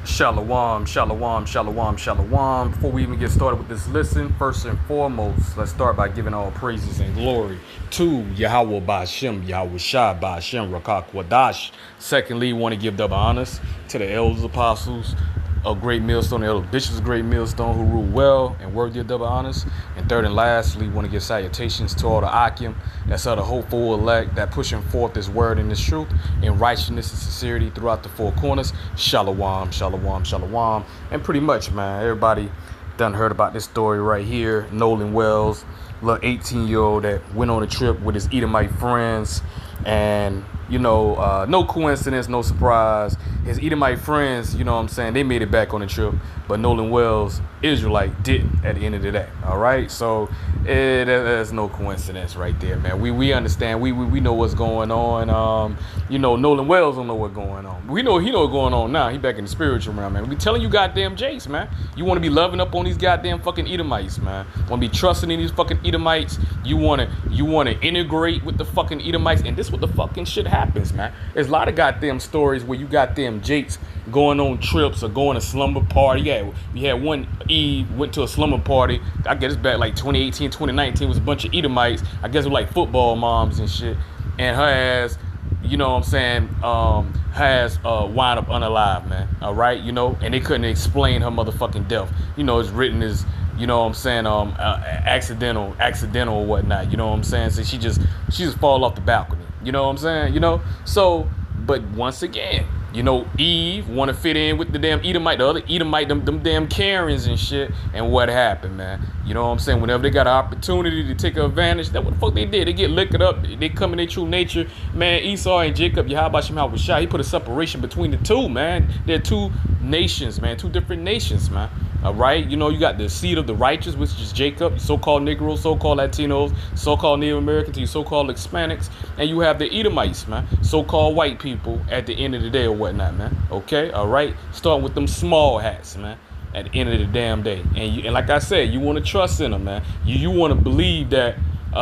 Shalom, shalom, shalom, shalom. Before we even get started with this listen, first and foremost, let's start by giving all praises and glory to Yahawah bahasham, Yahawashi bahasham, Rakak Wadash. Secondly, want to give double honors to the Elders Apostles of Great Millstone, the Elder Bishops of Great Millstone, who rule well and worthy of double honors. And third and lastly, want to give salutations to all the Akim, that's all the hopeful elect, that pushing forth this word and this truth in righteousness and sincerity throughout the four corners. Shalom, shalom, shalom. And pretty much, man, everybody done heard about this story right here. Nolan Wells, little 18-year-old that went on a trip with his Edomite friends. And, no coincidence, no surprise. His Edomite friends, you know what I'm saying, they made it back on the trip. But Nolan Wells, Israelite, didn't at the end of the day. All right. So there's no coincidence right there, man. We understand. We know what's going on. Nolan Wells don't know what's going on. We know he know what's going on now. He back in the spiritual realm, man. We telling you goddamn Jace, man. You want to be loving up on these goddamn fucking Edomites, man. Want to be trusting in these fucking Edomites. You want to integrate with the fucking Edomites. And this what the fucking shit happens, man. There's a lot of goddamn stories where you goddamn Jakes going on trips or going to slumber party. Yeah, we had one Eve went to a slumber party. I guess it's back like 2018, 2019. It was a bunch of Edomites. I guess it was like football moms and shit. And her ass, you know what I'm saying, has wound up unalive, man. All right, and they couldn't explain her motherfucking death. It's written as, you know what I'm saying, accidental or whatnot. You know what I'm saying? So she just fall off the balcony. You know what I'm saying? So, but once again, Eve want to fit in with the damn Edomite, the other Edomite, them damn Karens and shit. And what happened, man? You know what I'm saying? Whenever they got an opportunity to take advantage, that's what the fuck they did. They get liquored up. They come in their true nature. Man, Esau and Jacob, Yahawashi, he put a separation between the two, man. They're two nations, man. Two different nations, man. All right, you got the seed of the righteous, which is Jacob, so-called Negroes, so-called Latinos, so-called Native Americans, you so-called Hispanics, and you have the Edomites, man, so-called white people at the end of the day or whatnot, man. Okay, all right, starting with them small hats, man, at the end of the damn day. And like I said, you want to trust in them, man. You want to believe that you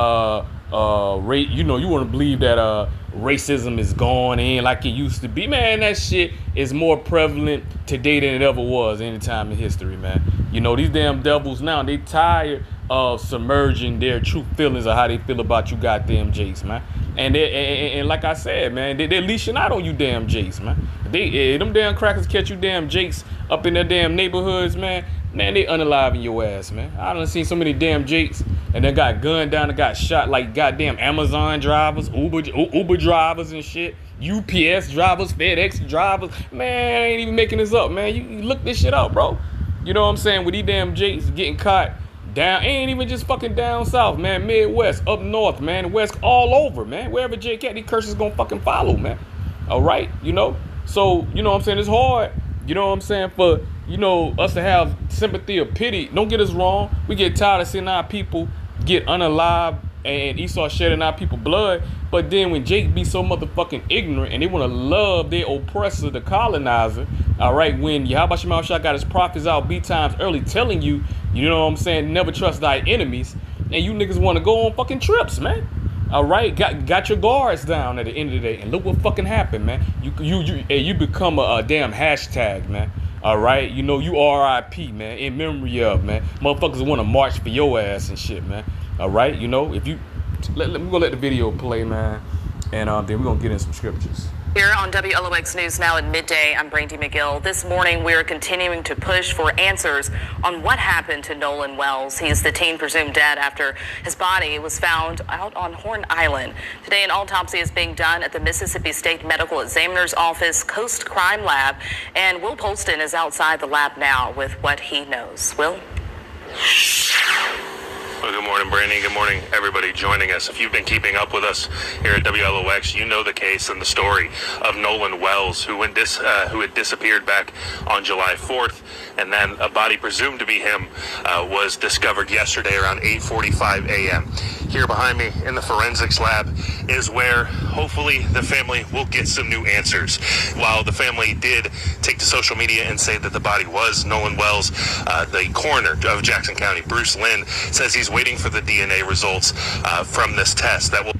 want to believe that racism is gone and like it used to be. Man, that shit is more prevalent today than it ever was any time in history, man. These damn devils now, they tired of submerging their true feelings of how they feel about you goddamn Jace, man. And like I said, man, they're leashing out on you damn Jace, man. Them damn crackers catch you damn Jace up in their damn neighborhoods, man. Man, they unaliving your ass, man. I done seen so many damn Jakes and they got gunned down and got shot like goddamn Amazon drivers, Uber drivers and shit, UPS drivers, FedEx drivers. Man, I ain't even making this up, man. You look this shit up, bro. You know what I'm saying? With these damn Jakes getting caught down, ain't even just fucking down south, man. Midwest, up north, man. West, all over, man. Wherever Jake at, these curses gonna fucking follow, man. All right, So, you know what I'm saying? It's hard, you know what I'm saying, for us to have sympathy or pity. Don't get us wrong. We get tired of seeing our people get unalive and Esau shedding our people blood. But then when Jake be so motherfucking ignorant and they want to love their oppressor, the colonizer, all right, when Yahawashi got his prophets out B times early telling you, you know what I'm saying, never trust thy enemies, and you niggas want to go on fucking trips, man. All right, got your guards down at the end of the day, and look what fucking happened, man. You become a damn hashtag, man. All right, you RIP, man, in memory of, man. Motherfuckers want to march for your ass and shit, man. All right, if you we're gonna let the video play, man, and then we're gonna get in some scriptures. Here on WLOX News Now at midday, I'm Brandy McGill. This morning, we're continuing to push for answers on what happened to Nolan Wells. He is the teen presumed dead after his body was found out on Horn Island. Today, an autopsy is being done at the Mississippi State Medical Examiner's Office Coast Crime Lab, and Will Polston is outside the lab now with what he knows. Will? Well, good morning, Brandy. Good morning, everybody joining us. If you've been keeping up with us here at WLOX, you know the case and the story of Nolan Wells, who had disappeared back on July 4th, and then a body presumed to be him was discovered yesterday around 8:45 a.m. Here behind me in the forensics lab is where hopefully the family will get some new answers. While the family did take to social media and say that the body was Nolan Wells, the coroner of Jackson County, Bruce Lynn, says he's waiting for the DNA results from this test that will...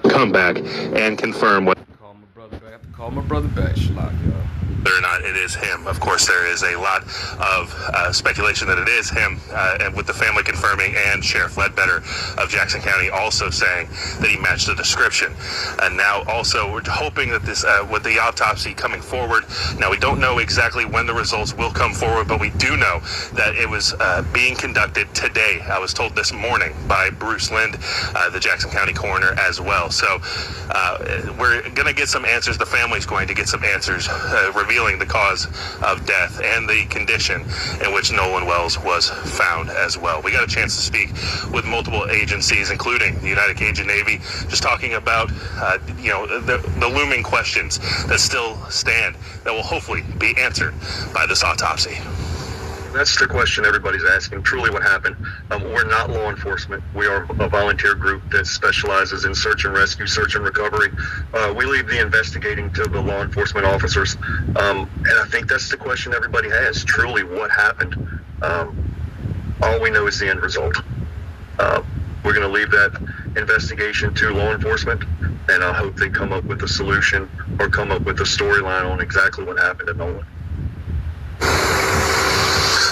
come back and confirm what. Call my brother back. I have to call my brother back. Shalak, y'all. Whether or not it is him. Of course, there is a lot of speculation that it is him, and with the family confirming and Sheriff Ledbetter of Jackson County also saying that he matched the description. And now also we're hoping that this, with the autopsy coming forward, now we don't know exactly when the results will come forward, but we do know that it was being conducted today. I was told this morning by Bruce Lind, the Jackson County coroner as well. So we're going to get some answers. The family's going to get some answers revealing the cause of death and the condition in which Nolan Wells was found as well. We got a chance to speak with multiple agencies, including the United Cajun Navy, just talking about the looming questions that still stand that will hopefully be answered by this autopsy. That's the question everybody's asking. Truly what happened. We're not law enforcement. We are a volunteer group that specializes in search and rescue, search and recovery. We leave the investigating to the law enforcement officers. And I think that's the question everybody has. Truly what happened. All we know is the end result. We're going to leave that investigation to law enforcement, and I hope they come up with a solution or come up with a storyline on exactly what happened to Nolan.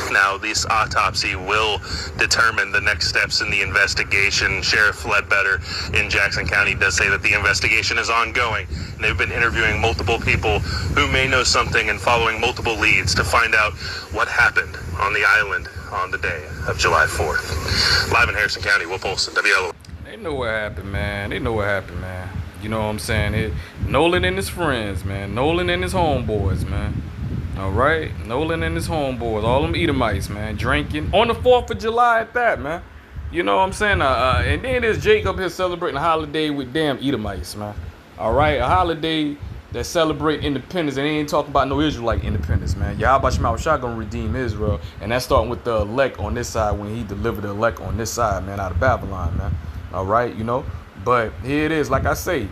Now, this autopsy will determine the next steps in the investigation. Sheriff Ledbetter in Jackson County does say that the investigation is ongoing. And they've been interviewing multiple people who may know something and following multiple leads to find out what happened on the island on the day of July 4th. Live in Harrison County, Will Polson, WLO. They know what happened, man. They know what happened, man. You know what I'm saying? Nolan and his friends, man. Nolan and his homeboys, man. All right, Nolan and his homeboys, all them Edomites, man, drinking on the 4th of July at that, man. You know what I'm saying? And then there's Jacob here celebrating a holiday with damn Edomites, man. All right, a holiday that celebrate independence, and they ain't talking about no Israelite independence, man. Yahawashi gonna redeem Israel, and that's starting with the elect on this side when he delivered the elect on this side, man, out of Babylon, man. All right, you know, but here it is, like I say.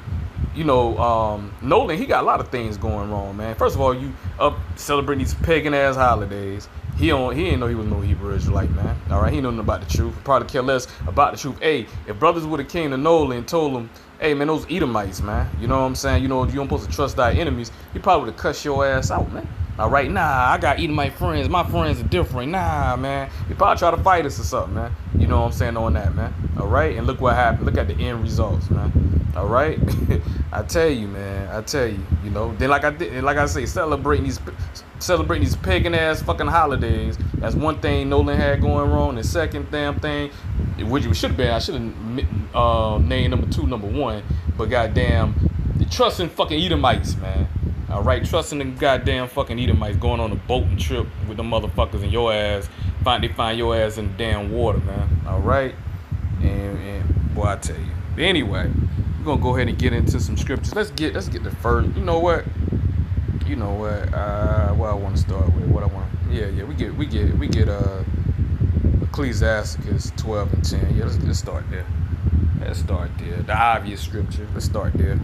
You know, Nolan, he got a lot of things going wrong, man. First of all, you up celebrating these pagan-ass holidays. He didn't know he was no Hebrew Israelite, man. All right, he didn't know nothing about the truth. Probably care less about the truth. Hey, if brothers would have came to Nolan and told him, hey, man, those Edomites, man. You know what I'm saying? You know, you don't supposed to trust thy enemies. He probably would have cussed your ass out, man. All right, nah, I got Edomite friends. My friends are different. Nah, man. He probably try to fight us or something, man. You know what I'm saying on that, man. All right, and look what happened. Look at the end results, man. All right, I tell you, man. I tell you, you know. Then, like I say, celebrating these pagan ass fucking holidays. That's one thing Nolan had going wrong. The second damn thing, which should have been, I should have named number 2, number 1. But goddamn, trusting fucking Edomites, man. All right, trusting the goddamn fucking Edomites going on a boating trip with the motherfuckers and your ass. They find your ass in the damn water, man. All right, and boy, I tell you. But anyway, we're gonna go ahead and get into some scriptures. Let's get the first. You know what? What I want to start with. What I want. Yeah. We get Ecclesiasticus 12 and 10. Yeah, let's start there. Let's start there. The obvious scripture. Let's start there.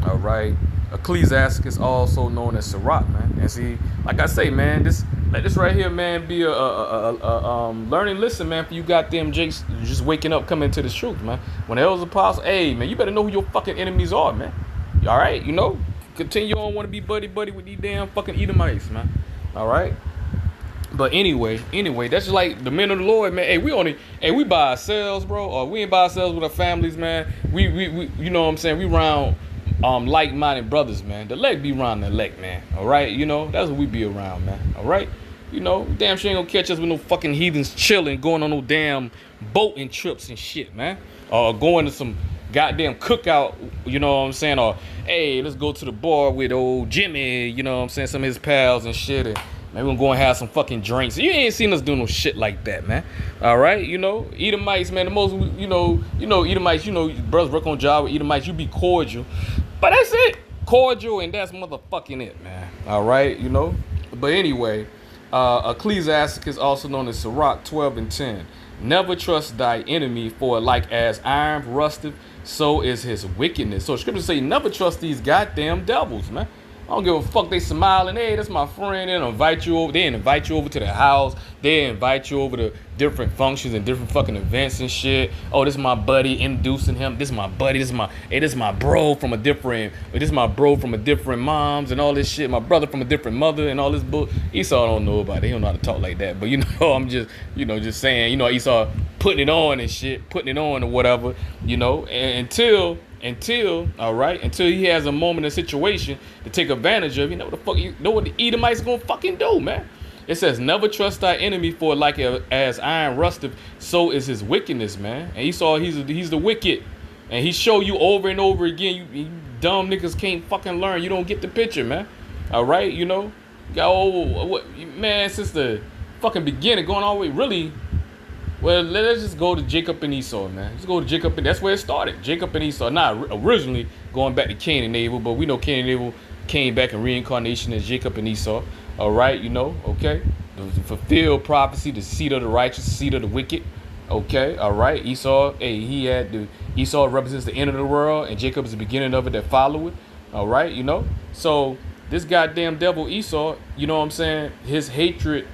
All right. Ecclesiasticus, also known as Sirach, man. And see, like I say, man, let this right here, man, be a learning lesson, man, for you goddamn jakes just waking up, coming to the truth, man. When the Elders Apostles, hey, man, you better know who your fucking enemies are, man. All right, you know, continue on, want to be buddy with these damn fucking Edomites, man. All right. But anyway, that's just like the men of the Lord, man. Hey, we by ourselves, bro, or we ain't by ourselves with our families, man. We you know what I'm saying? We round like-minded brothers, man. The elect be around the elect, man. All right, you know, that's what we be around, man. All right, you know, damn sure ain't gonna catch us with no fucking heathens chilling, going on no damn boating trips and shit, man. Or going to some goddamn cookout, you know what I'm saying? Or hey, let's go to the bar with old Jimmy, you know what I'm saying? Some of his pals and shit, and man, we're gonna go and have some fucking drinks. You ain't seen us do no shit like that, man. All right, you know, Edomites, man. The most, you know, Edomites. You know, brothers work on job with Edomites. You be cordial. But that's it. Cordial, and that's motherfucking it, man. All right, you know. But anyway, Ecclesiasticus, also known as Sirach 12 and 10. Never trust thy enemy, for like as iron rusteth, so is his wickedness. So scripture say never trust these goddamn devils, man. I don't give a fuck. They smiling. Hey, that's my friend. They invite you over. They invite you over to their house. They invite you over to different functions and different fucking events and shit. Oh, this is my buddy, introducing him. This is my buddy. This is my bro from a different. This is my bro from a different moms and all this shit. My brother from a different mother and all this bull. Esau don't know about it. He don't know how to talk like that. But you know, I'm just, you know, just saying. You know, Esau putting it on and shit, putting it on or whatever. You know, and until he has a moment, a situation to take advantage of. You know what the fuck? You know what the Edomites gonna fucking do, man? It says, never trust thy enemy, for like as iron rusteth, so is his wickedness, man. And Esau, he's the wicked. And he show you over and over again. You dumb niggas can't fucking learn. You don't get the picture, man. All right, you know? Man, since the fucking beginning, going all the way, really, well, let's just go to Jacob and Esau, man. Let's go to Jacob, and that's where it started. Jacob and Esau, not originally going back to Cain and Abel, but we know Cain and Abel came back in reincarnation as Jacob and Esau. All right, you know, okay. The fulfilled prophecy, the seed of the righteous, the seed of the wicked. Okay, all right. Esau, Esau represents the end of the world, and Jacob is the beginning of it that follow it. All right, you know. So this goddamn devil Esau, you know what I'm saying? His hatred,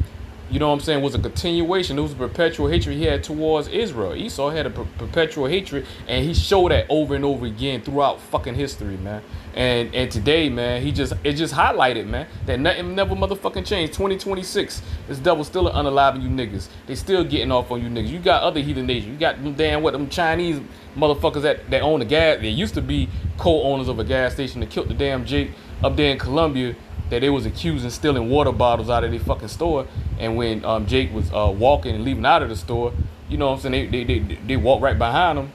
you know what I'm saying, was a continuation. It was a perpetual hatred he had towards Israel. Esau had a perpetual hatred, and he showed that over and over again throughout fucking history, man. And today, man, it just highlighted, man, that nothing never motherfucking changed. 2026, this devil's still unaliving you niggas. They still getting off on you niggas. You got other heathen nations. You got them Chinese motherfuckers that own the gas. They used to be co-owners of a gas station that killed the damn Jake up there in Colombia, that they was accusing stealing water bottles out of their fucking store. And when Jake was walking and leaving out of the store, you know what I'm saying, they walked right behind him,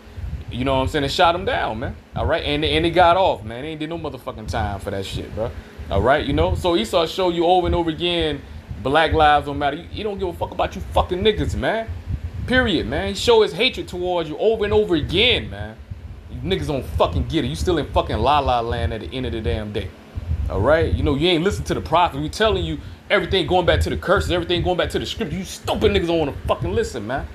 you know what I'm saying, and shot him down, man. All right, and they got off, man. They ain't did no motherfucking time for that shit, bro. All right, you know. So Esau show you over and over again, Black lives don't matter. He don't give a fuck about you fucking niggas, man. Period, man. He show his hatred towards you over and over again, man. You niggas don't fucking get it. You still in fucking la la land at the end of the damn day. All right, you know, you ain't listen to the prophet. We telling you everything going back to the curses, everything going back to the script. You stupid niggas don't want to fucking listen, man.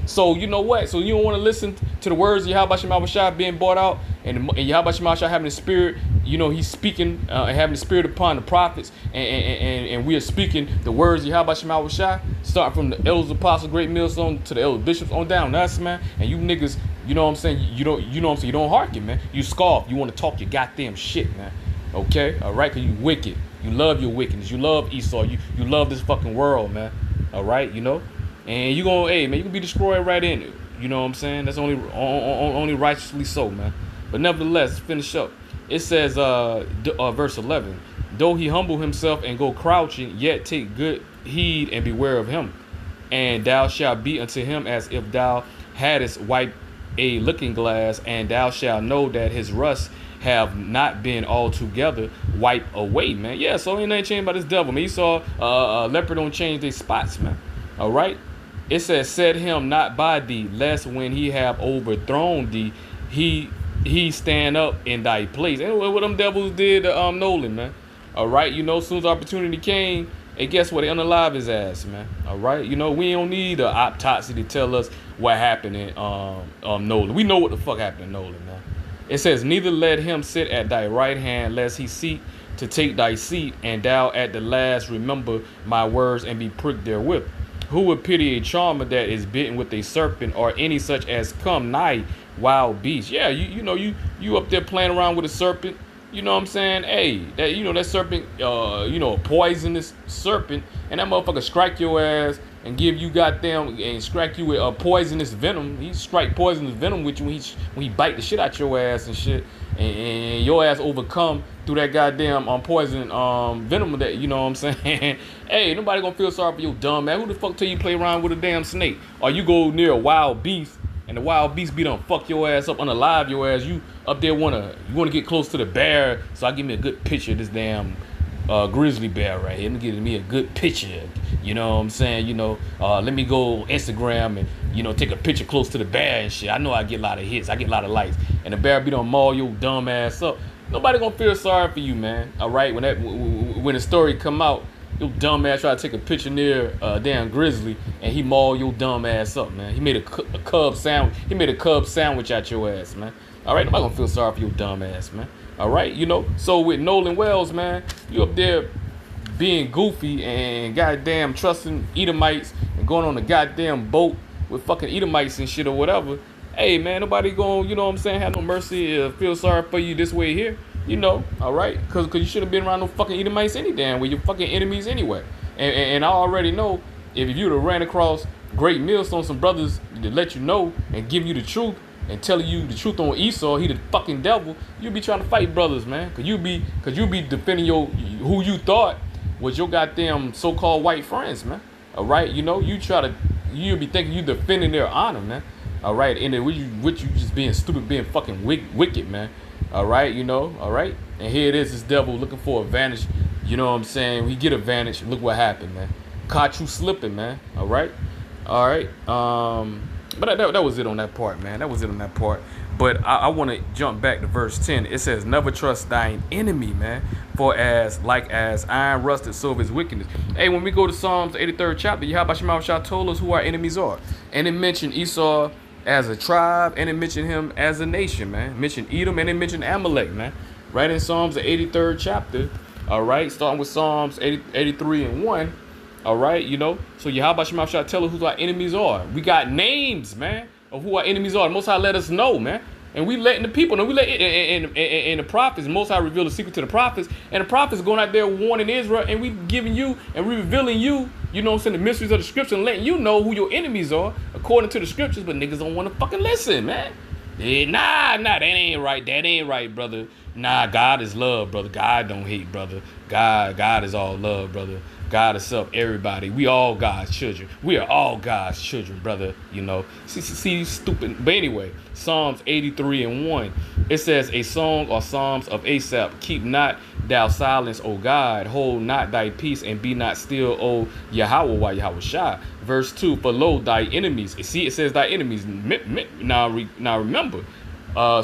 So you know what? So you don't want to listen to the words of Yahawashi being brought out, and Yahawashi having the spirit. You know, he's speaking, having the spirit upon the prophets, and we are speaking the words of Yahawashi, starting from the Elders Apostles, Great Millstone, to the Elder Bishops on down. Us, man. And you niggas, you know what I'm saying? You know what I'm saying? You don't hearken, man. You scoff. You want to talk your goddamn shit, man. Okay, all right, because you wicked. You love your wickedness. You love Esau. You love this fucking world, man. All right, you know. And you gonna, hey man, you can be destroyed right in it. You know what I'm saying? That's only righteously so, man. But nevertheless, finish up. It says, verse 11, though he humble himself and go crouching, yet take good heed and beware of him. And thou shalt be unto him as if thou hadst wiped a looking glass, and thou shalt know that his rust have not been altogether wiped away, man. Yeah, so ain't nothing changed about this devil, man. You saw leopard don't change their spots, man. All right. It says, set him not by thee, lest when he have overthrown thee, he stand up in thy place. And what them devils did to Nolan, man. All right, you know, as soon as opportunity came, and guess what? They unalive his ass, man. All right, you know, we don't need an autopsy to tell us what happened in Nolan. We know what the fuck happened in Nolan, man. It says, neither let him sit at thy right hand, lest he seek to take thy seat, and thou at the last remember my words and be pricked therewith. Who would pity a charmer that is bitten with a serpent, or any such as come nigh wild beast? Yeah, you know, you up there playing around with a serpent. You know what I'm saying? Hey, that serpent, a poisonous serpent, and that motherfucker strike your ass and give you and strike you with a poisonous venom. He strike poisonous venom with you when he bite the shit out your ass and shit, and your ass overcome through that goddamn poison venom that, you know what I'm saying? Hey, nobody gonna feel sorry for you, dumb man. Who the fuck tell you play around with a damn snake? Or you go near a wild beast and the wild beast be done fuck your ass up, unalive your ass. You up there wanna get close to the bear, so I give me a good picture of this damn grizzly bear right here. Let me give me a good picture. You know what I'm saying? You know, let me go Instagram and, you know, take a picture close to the bear and shit. I know I get a lot of hits. I get a lot of likes. And the bear be done maul your dumb ass up. Nobody gonna feel sorry for you, man. All right, when the story come out, your dumb ass try to take a picture near damn grizzly, and he maul your dumb ass up, man. He made a cub sandwich. He made a cub sandwich out your ass, man. All right, nobody gonna feel sorry for your dumb ass, man. All right, you know. So with Nolan Wells, man, you up there being goofy and goddamn trusting Edomites and going on a goddamn boat with fucking Edomites and shit or whatever, hey man, nobody gonna, you know what I'm saying, have no mercy, feel sorry for you this way here, you know, all right? Cause you shouldn't have been around no fucking Edomites any damn way. You're fucking enemies anyway. And I already know if you would have ran across great millstones, some brothers to let you know and give you the truth and telling you the truth on Esau, he the fucking devil, you'd be trying to fight brothers, man. Cause you be defending who you thought was your goddamn so-called white friends, man. All right, you know, you'll be thinking you defending their honor, man. All right, and then you just being stupid, being fucking wicked, man. All right, you know, all right. And here it is, this devil looking for advantage. You know what I'm saying? We get advantage. Look what happened, man. Caught you slipping, man. All right. But that was it on that part, man. That was it on that part. But I want to jump back to verse 10. It says, never trust thine enemy, man. For as iron rusted, so is wickedness. Hey, when we go to Psalms 83rd chapter, Yahawashi told us who our enemies are. And it mentioned Esau as a tribe, and it mentioned him as a nation, man. It mentioned Edom, and it mentioned Amalek, man. Right in Psalms the 83rd chapter. All right, starting with Psalms 83 and 1. All right, you know. So Yahawashi tell us who our enemies are. We got names, man, of who our enemies are. The Most High let us know, man. And we letting the people know. We let and the prophets, the Most High reveal the secret to the prophets. And the prophets going out there warning Israel, and we giving you and we revealing you, you know what I'm saying, the mysteries of the scripture, and letting you know who your enemies are according to the scriptures. But niggas don't want to fucking listen, man. Nah, that ain't right. That ain't right, brother. Nah, God is love, brother. God don't hate, brother. God is all love, brother. God is up, everybody. We all God's children. We are all God's children, brother. You know, see stupid. But anyway, Psalms 83 and 1. It says, a song or psalms of Asaph. Keep not thou silence, O God. Hold not thy peace and be not still, O Yahawah, Yahawashi. Verse 2. For lo, thy enemies. See, it says thy enemies. Now remember,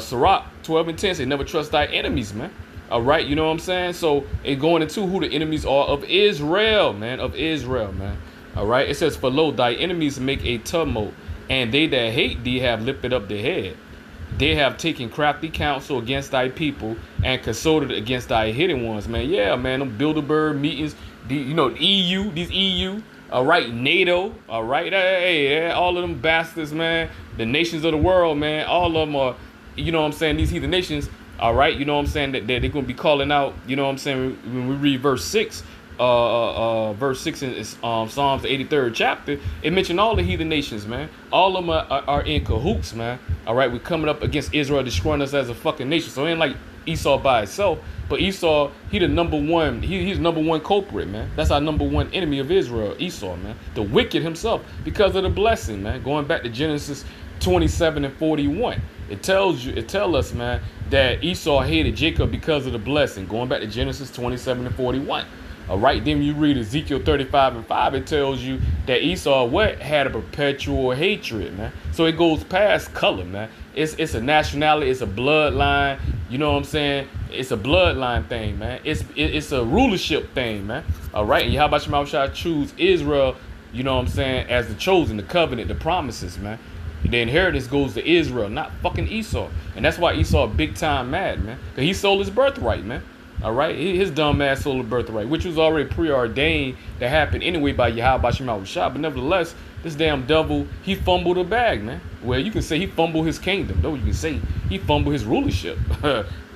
Sirach 12 and 10 say, never trust thy enemies, man. All right, you know what I'm saying? So it going into who the enemies are of Israel, man. Of Israel, man. All right. It says, for lo, thy enemies make a tumult, and they that hate thee have lifted up their head. They have taken crafty counsel against thy people and consulted against thy hidden ones, man. Yeah, man. Them Bilderberg meetings, you know, these EU. All right, NATO. All right. Hey, all of them bastards, man. The nations of the world, man. All of them are, you know what I'm saying, these heathen nations. All right, you know what I'm saying, that they're going to be calling out, you know what I'm saying, when we read verse 6 in Psalms the 83rd chapter, it mentioned all the heathen nations, man. All of them are in cahoots, man. All right, we're coming up against Israel, destroying us as a fucking nation. So it ain't like Esau by itself, but Esau, he's number one culprit, man. That's our number one enemy of Israel, Esau, man. The wicked himself, because of the blessing, man. Going back to Genesis 27 and 41. It tells us, man, that Esau hated Jacob because of the blessing. Going back to Genesis 27 and 41. All right, then you read Ezekiel 35 and 5, it tells you that Esau had a perpetual hatred, man. So it goes past color, man. It's a nationality, it's a bloodline, you know what I'm saying? It's a bloodline thing, man. It's a rulership thing, man. All right, and Yahawashi choose Israel, you know what I'm saying, as the chosen, the covenant, the promises, man. The inheritance goes to Israel, not fucking Esau. And that's why Esau big time mad, man. Because he sold his birthright, man. All right? His dumb ass sold his birthright, which was already preordained to happen anyway by Yahawashi. But nevertheless, this damn devil, he fumbled the bag, man. Well, you can say he fumbled his kingdom. Though you can say he fumbled his rulership.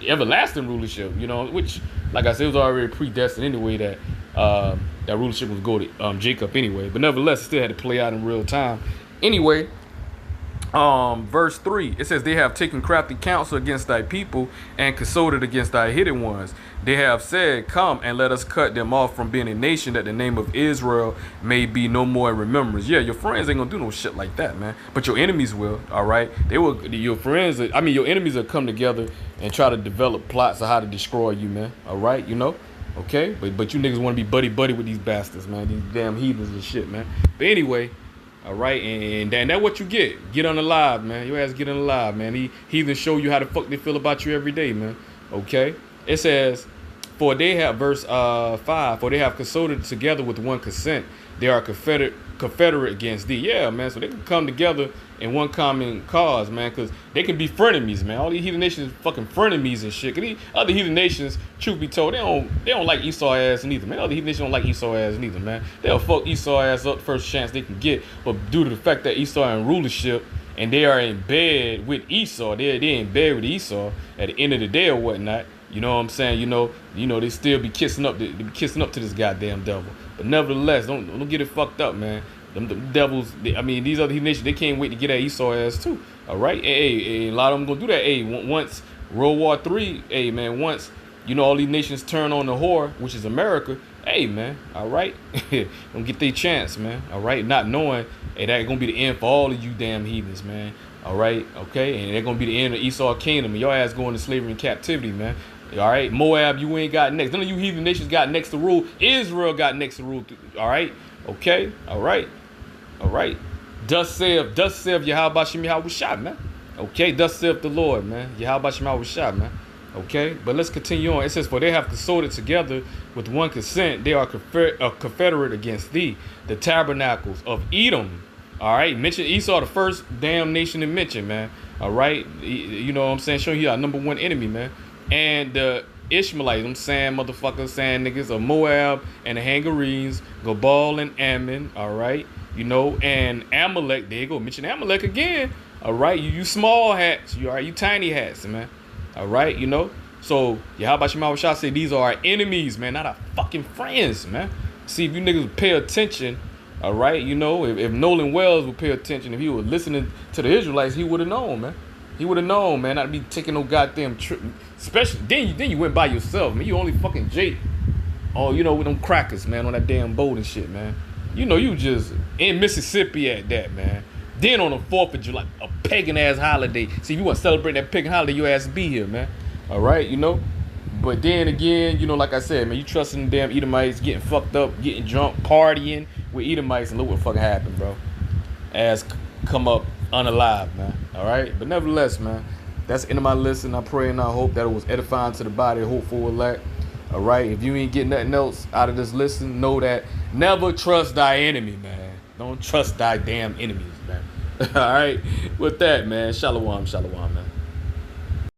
Everlasting rulership, you know, which, like I said, it was already predestined anyway that that rulership was go to Jacob anyway. But nevertheless, it still had to play out in real time. Anyway, verse 3, it says, they have taken crafty counsel against thy people and consulted against thy hidden ones. They have said, come and let us cut them off from being a nation, that the name of Israel may be no more in remembrance. Yeah, your friends ain't gonna do no shit like that, man. But your enemies will, all right? They will. Your enemies will come together and try to develop plots of how to destroy you, man. All right, you know? Okay? But you niggas want to be buddy-buddy with these bastards, man. These damn heathens and shit, man. But anyway, all right, and that's what you get. Get on the live, man. Your ass get on the live, man. He even show you how the fuck they feel about you every day, man. Okay? It says, for they have, verse 5, for they have consulted together with one consent they are confederate against thee. Yeah, man. So they can come together in one common cause, man, because they can be frenemies, man. All these heathen nations fucking frenemies and shit. 'Cause these other heathen nations, truth be told, they don't like Esau ass neither, man. Other heathen nations don't like Esau ass neither, man. They'll fuck Esau ass up the first chance they can get. But due to the fact that Esau in rulership and they are in bed with Esau, they're in bed with Esau at the end of the day or whatnot. You know what I'm saying? You know, they still be kissing up to this goddamn devil. But nevertheless, don't get it fucked up, man. Them devils, these other nations, they can't wait to get at Esau ass too. All right, hey, a lot of them gonna do that. Hey, once World War III, hey man, once all these nations turn on the whore, which is America. Hey man, all right, don't get their chance, man. All right, not knowing, hey, that's gonna be the end for all of you damn heathens, man. All right, okay, and they're gonna be the end of Esau kingdom, and your ass going to slavery and captivity, man. All right, Moab, you ain't got next. None of you heathen nations got next to rule. Israel got next to rule. All right, okay, all right. All right. Thus saith Yahawashi, man. Okay, thus saith the Lord, man. Yahawashi, man. Okay, but let's continue on. It says, for they have consorted together with one consent. They are confederate against thee, the tabernacles of Edom. All right, mention Esau, the first damn nation to mention, man. All right, you know what I'm saying? Showing you our number one enemy, man. And the Ishmaelites, I'm saying motherfuckers, saying niggas of Moab and the Hangarenes, Gabal and Ammon, all right? And Amalek, there you go, mention Amalek again. All right, you small hats, you tiny hats, man. All right, So Yahawashi said these are our enemies, man, not our fucking friends, man. See, if you niggas would pay attention, all right, if Nolan Wells would pay attention, if he was listening to the Israelites, he would have known, man. He would have known, man, not to be taking no goddamn trip. Especially then you went by yourself, man. You only fucking Jake. Oh, with them crackers, man, on that damn boat and shit, man. You just in Mississippi at that, man. Then on the 4th of July, a pagan ass holiday. See, if you want to celebrate that pagan holiday, your ass be here, man. All right, But then again, like I said, man, you trusting the damn Edomites, getting fucked up, getting drunk, partying with Edomites, and look what fucking happened, bro. Ass come up unalive, man. All right, but nevertheless, man, that's the end of my listen. I pray and I hope that it was edifying to the body. Hope for that. All right, if you ain't getting nothing else out of this listen, know that never trust thy enemy, man. Don't trust thy damn enemies, man. All right, with that, man, shalom, man.